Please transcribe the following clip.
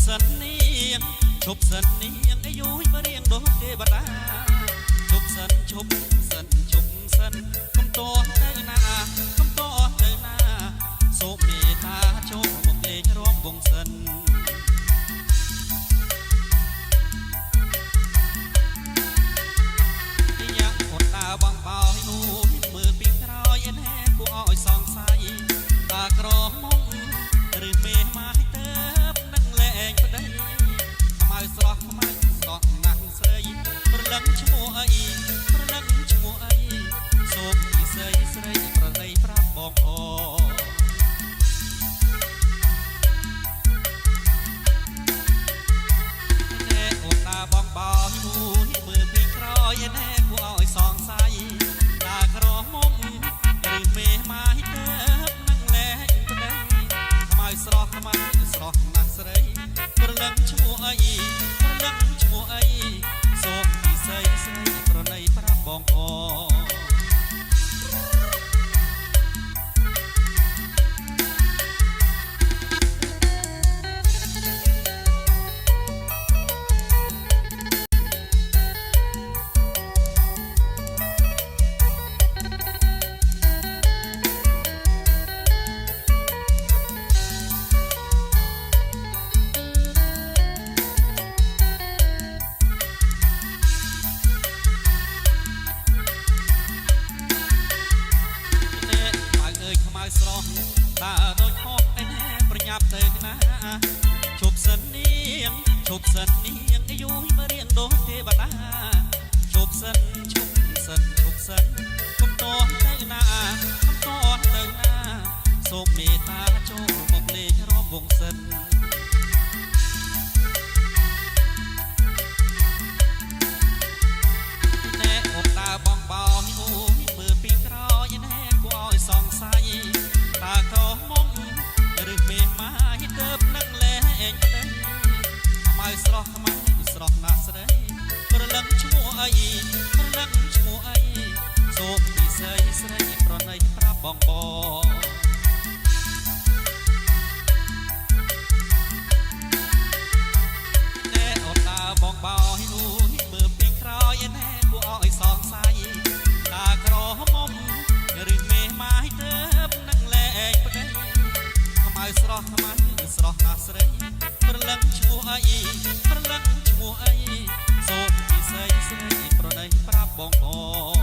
សិននាងឈប់សិននាងអាយុមករៀងដូចទេវតាឈប់សិនឈប់សិនឈប់សិនកុំតោះទៅណាកុំតោះទៅណាសូមមេត្តាចូលមកលេងរួមវងសិនយ៉ាងអត់តាបងបោយអូយមើលពីក្រោយឯណែគួរឲ្យសង្ស័យតាក្រមុំឬមេម៉ាយទៅនឹងលែងប្តីខ្មៅស្រស់ខ្មៅស្រស់ណាស់ស្រីប្រលឹងឈ្មោះអីប្រលឹងឈ្មោះអីសូមពីស្រីស្រីប្រណីប្រាប់បងអណែអូនតាបងបោយអូយមើលពីក្រោយឯណែគួរឲ្យសង្ស័យតាក្រមុំឬមេម៉ាយទៅនឹងលែងប្តីខ្មៅស្រស់ខ្មៅស្រស់ណាស់ស្រីប្រលឹងឈ្មោះអីប្រលឹងឈ្មោះអីសូមពីស្រីស្រីប្រណីប្រាប់បងអស្រស់តាដូចហោះឯណែប្រញាប់ទៅណាឈប់សិននាងឈប់សិននាងអាយុមករៀងដូចទេវតាឈប់សិនឈប់សិនឈប់សិនកុំតោះទៅណាកុំតោះទៅណាសូមមេត្តាចូលមកលេងរួមវងសិនណែអូនតាបងបោយអូយមើលពីក្រោយណែគួរឲ្យសង្ស័យតាក្រមុំឬមេម៉ាយទៅនឹងលែងប្តីខ្មៅស្រស់ខ្មៅស្រស់ណាស់ស្រីប្រលឹងឈ្មោះអីប្រលឹងឈ្មោះអីសូមពីស្រីស្រីប្រណីប្រាប់បងបងណែអូនតាបងបោយអូយមើលពីក្រោយណែគួរឲ្យសង្ស័យតាក្រមុំឬមេម៉ាយទៅនឹងលែងប្តីខ្មៅស្រស់ខ្មៅស្រស់ណាស់ស្រីប្រលឹងឈ្មោះអីប្រលឹងឈ្មោះអីសូមពីស្រីស្រីប្រណីប្រាប់បង